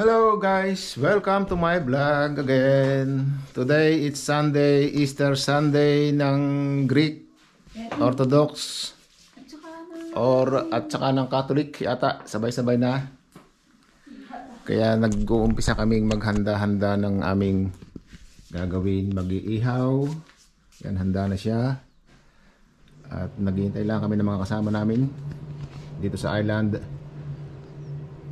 Hello guys, welcome to my vlog again. Today it's Sunday, Easter Sunday ng Greek Orthodox at saka ng Catholic yata, sabay-sabay na. Kaya nag-uumpisa kaming maghanda-handa ng aming gagawin, mag-iihaw. Yan, handa na siya. At naghihintay lang kami ng mga kasama namin dito sa island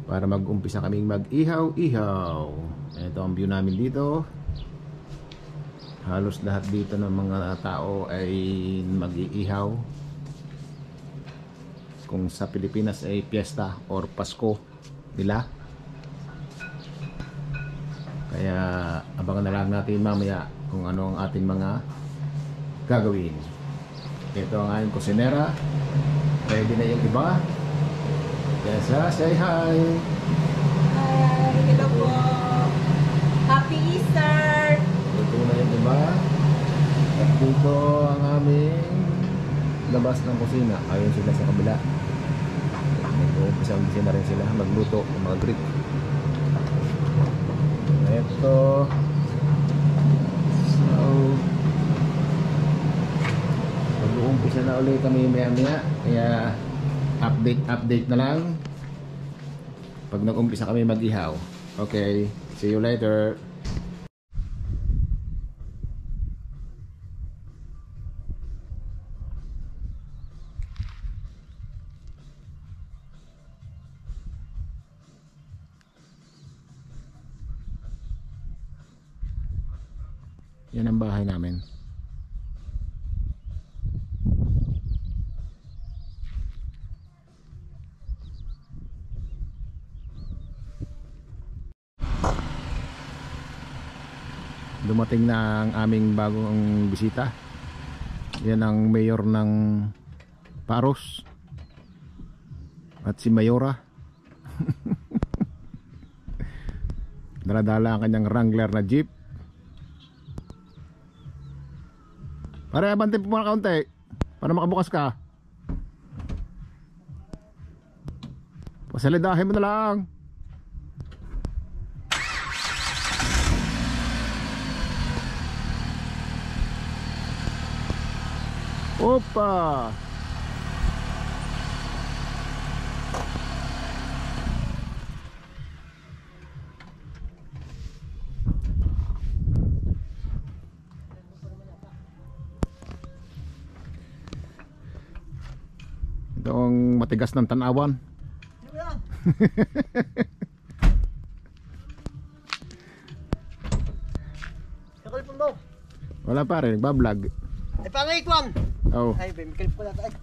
para mag-umpisa kaming mag-ihaw-ihaw. Ito ang view namin dito. Halos lahat dito ng mga tao ay mag-iihaw. Kung sa Pilipinas ay piyesta or Pasko nila. Kaya abangan na lang natin mamaya kung ano ang ating mga gagawin. Ito ang aking kusinera. Ready na yung iba. Yes, say hi. Hi, hello po. Happy Easter. Ito na yung iba. At dito ang aming labas ng kusina. Ayun sila sa kabila. Nag-uumpisa na rin sila magluto ng mga Greek. Ito. So, mag-uumpisa na ulit kami maya-maya. Kaya update na lang pag nag-umpisa kami mag-ihaw. Okay, see you later. Yan ang bahay namin. Dumating na ang aming bagong bisita. Yan ang mayor ng Paros at si Mayora. Daladala ang kanyang Wrangler na jeep. Pare, abante po mga kaunti para makabukas ka. Pasalidahin mo na lang. Opa! Ito ang matigas ng tanawan. Wala pare, nagbablog. Ay, pangayikwan! Oh. Ay, may kalip ko na tayo.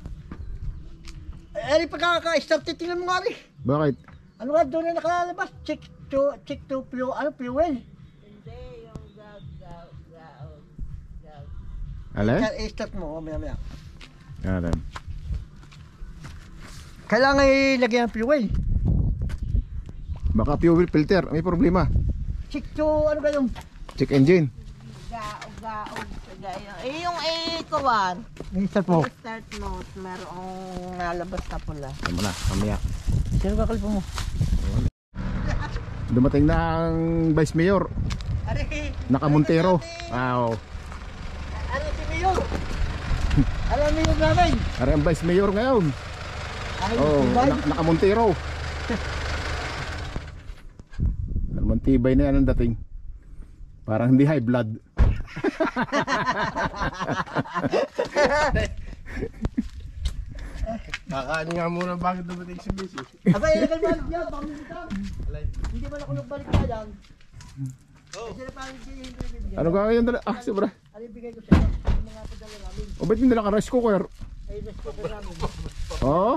Ay, pagkaka-start, titingnan mo nga rin. Bakit? Ano nga doon na nakalabas? Check to fuel, fuel. Hindi, yung gaw. Ale? I-start mo, maya. Yan. Kailangan ilagyan ng fuel. Baka fuel filter, may problema. Check to, ano ganun? Check engine. Gaw. Yung A1. I-start mo. Start note, merong nalabas na pula. Ano mo na, mamaya. Sino ka kalip mo? Dumating na ang Vice Mayor. Naka-Montero. Wow. Ano si Mayor? Ano ang Mayor namin? Ari ang Vice Mayor ngayon. Ay, Oh, naka-Montero. Mantibay na yan ang dating. Parang hindi high blood. Kakaan nga muna bakit dumating si Busy. Aba, ilagay balik niya, pamilitan. Hindi man ako nagbalik na yan. Oh. Sila pa hindi. Ano ka ngayon dala? Ah, sobra. Ano yung bigay ko sa inyo? Yung mga padala namin. O ba't hindi naka rice cooker? Ay, rice cooker namin. Oo?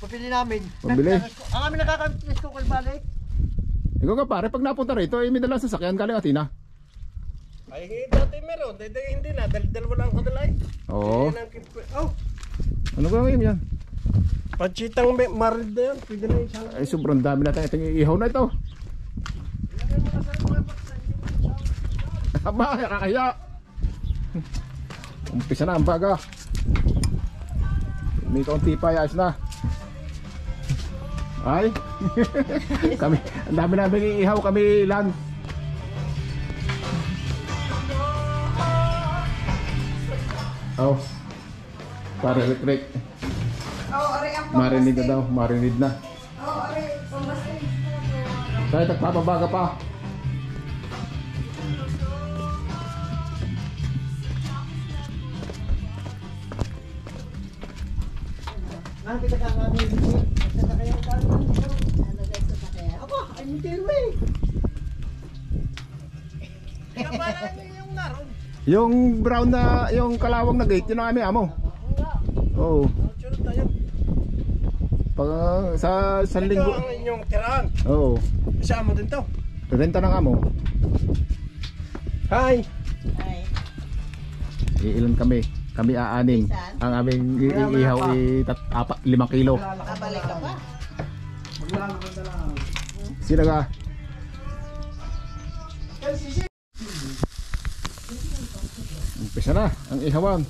Papili namin. Pabili. Ang amin nakakamit rice cooker balik. Ikaw ka pare, pag napunta rito, may dalang sasakyan galing Atina. Ay, dati meron. Dati hindi na. Dalawa lang ako dalay. Oo. Oh, Ano ka ngayon yan? pachitang marid na yun. Pwede na isang. Ay, sobrang dami natin itong iihaw na ito. Aba, kakaya. Umpisa na ang baga. May kaunti pa, ayos na. Ay. Kami, ang dami namin iihaw kami ilan. Oh. Para retreat. Marinid na daw, marinid na. Kaya nagpapabaga pa. Ano kita ka kami? Sa kaya ka. Ako, ay mitiro eh. Yung naroon. Yung brown na, yung kalawang na gate, yun ang aming amo. Oo. Sunod tayo. Pag sa Ito linggo. ang inyong tirahan. Oo. Kasama din to. Renta ng amo. Hi. Ay. Iilan kami. Kami aaning. Ang aming iihaw 5 kilo. Babalik ka pa. Sino ka? Umpisa na ang ihawan.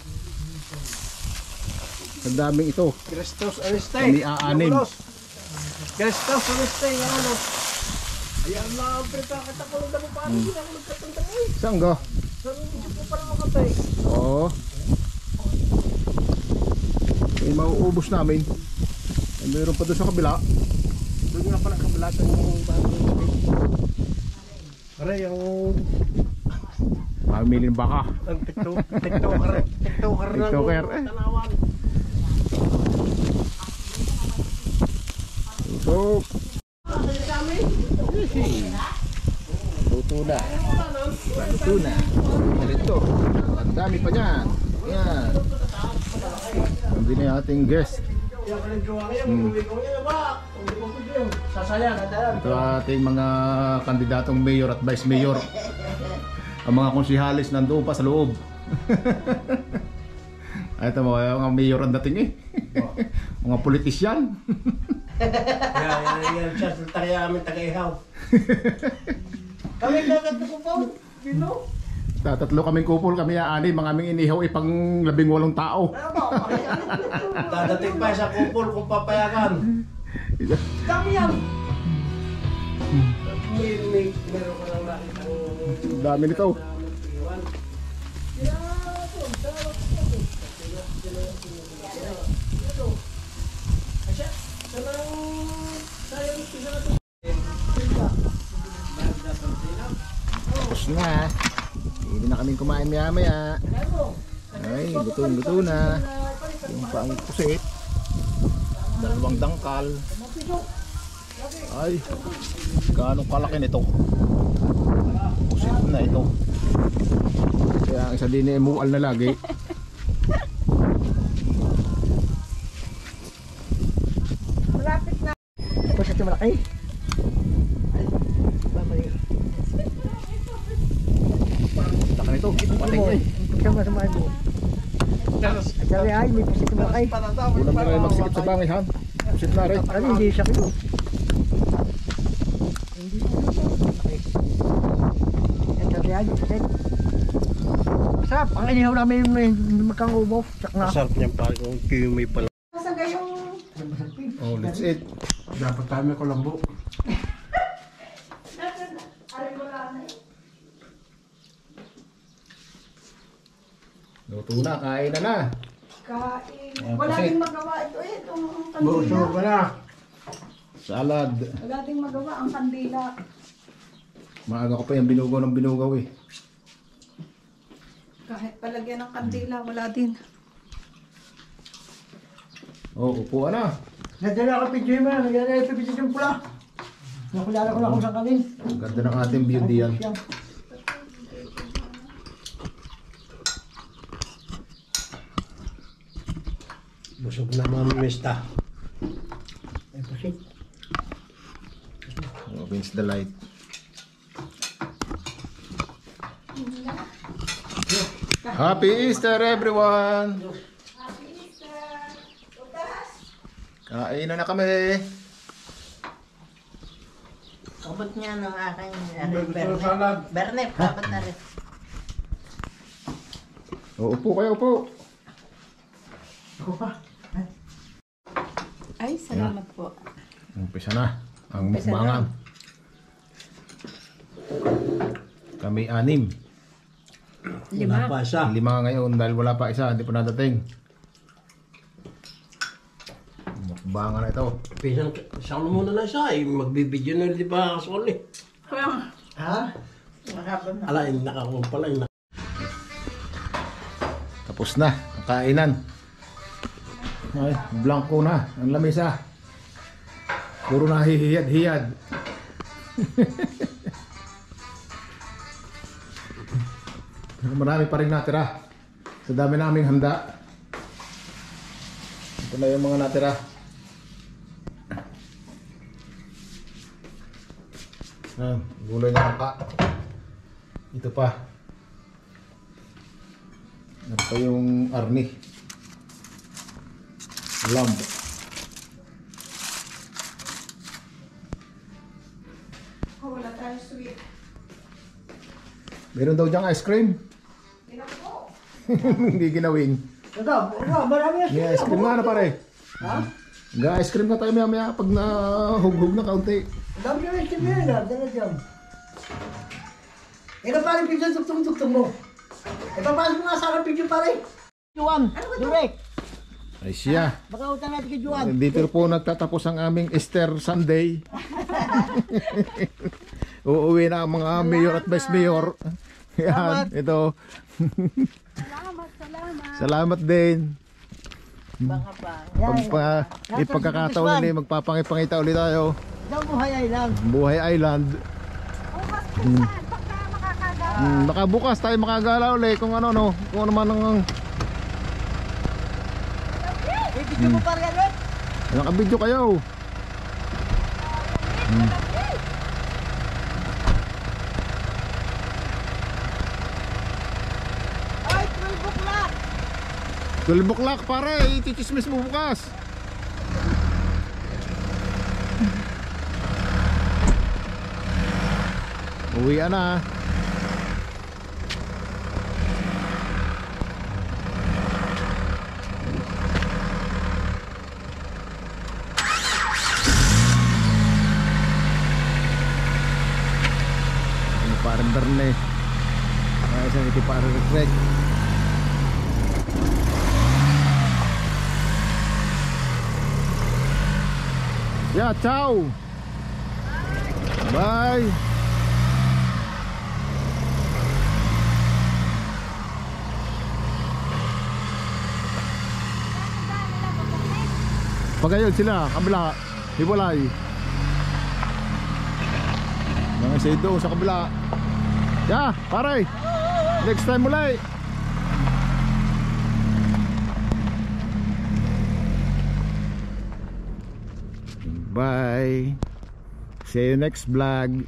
Ang daming ito. Kristos Aristay. Kami aanim. Kristos Aristay. Ano? Ayan lang. Prita kita ko lang damo paano. Hindi ako nagkatanda mo eh. Saan ka? Saan hindi ko pala makatay. Oo. May mauubos namin. Ay, mayroon pa doon sa kabila. Doon nga pala kabalatan yung bago yung sabi. Aray, yung Mamili ng baka. ang tiktoker ng Tiktoker. Tanawan. Tutok. Luto na. Luto na. Ito. Ang dami pa niyan. Ayan. Hindi na yung ating guest. Ito ating mga kandidatong mayor at vice mayor. Ang mga konsihalis nandoon pa sa loob. Ay, ito mga mayor ang dating eh. Mga politisyan. Yan siya. Taga amin taga-ihaw. Kami dagat na ko po. Bino. Tatlo kaming kupol, kami ani, mga aming inihaw ipang 18 tao. Dadating pa sa kupol kung papayagan. Dami yan. Meron ka lang nakita Ang dami nito. Tapos na. Hindi na kaming kumain maya maya. Ay, luto na. Yung pang pusit. 2 dangkal. Ay, gaano kalaki nito. Pusit na ito. Kaya ang isa din ay mual na lagi. Malapit na. Pusit yung malaki. Laki nito. Pating eh. Pusit mo sa mga mo. Sabi ay, may pusit yung malaki. Ulam na rin magsikip sa bangis han. Pusit na rin. Ano, hindi siya kilo. Sabi ay, pusit. Sarap, ang inihaw namin yung magkang ubo. Tsak na. Masarap niyan pa kung may pala. Oh, let's eat. Dapat tayo may kulambo. Luto na, kain na na. Kain. Ayan, Wala pusit. ding magawa ito eh. Itong Buso kandila. ka na. Salad. Wala ding magawa ang kandila. Maaga ko pa yung binugaw ng binugaw eh. Kahit palagyan ng kandila, wala din. Oh, upuan na. Nadala ko picture mo, nagyala ko picture yung pula. Nakulala ko na kung saan kami. Ang ganda ng ating view diyan. Busog na mamimista. Ay, pusit. Oh, Vince the light. Happy Easter everyone! Kain na kami. Abot niya ng aking Salad. Bernep, abot na rin. Oh, upo kayo, upo. Ako pa. Ay, salamat po. Umpisa na ang Umpisa mukbangan. Kami 6. Wala pa isa. 5 ngayon dahil wala pa isa, hindi pa nadating. Mukbangan na ito. Isang muna na siya eh. Magbibideo na di ba kasol eh. Ha? Mahaba na. Ala, yung nakakong pala yung Tapos na ang kainan. Ay, blanco na ang lamesa. Puro na hihiyad-hiyad. Marami pa rin natira. Sa dami naming handa. Ito na yung mga natira. Gulay na baka. Ito pa. Ito pa yung arni. Lamb. Oh, wala tayo sweet. Meron daw diyang ice cream. Hindi ginawin. Ito, marami yan. May ice cream nga na pare. Ha? Ga-ice cream na tayo maya pag nahughog na kaunti. Ang dami yung ice cream na yun, dala dyan. Ito pare, picture tuktong mo. Ipapasok mo nga sa akin picture pare. Juan, direct. Ay siya. Baka utang natin kay Juan. Dito po nagtatapos ang aming Easter Sunday. Uuwi na ang mga mayor at vice mayor. Yan, ito. Salamat din. Baka pa. May pagkakataon ulit, magpapangipangita ulit tayo. Isang Buhay Island. Buhay Island. Baka bukas tayo makagala ulit kung ano no, kung ano man ang May picture mo pare yan, nakabidyo kayo. Ay, 12 o'clock. 12 o'clock pare, itichismis mo bukas. Uwi na. Ini parang berne. Ay, sa ito parang refresh. Ya, ciao. Bye. Pagayod sila, kabila, hiwalay. Mga isa doon sa kabila. Ya, pare. Next time muli. Bye. See you next vlog.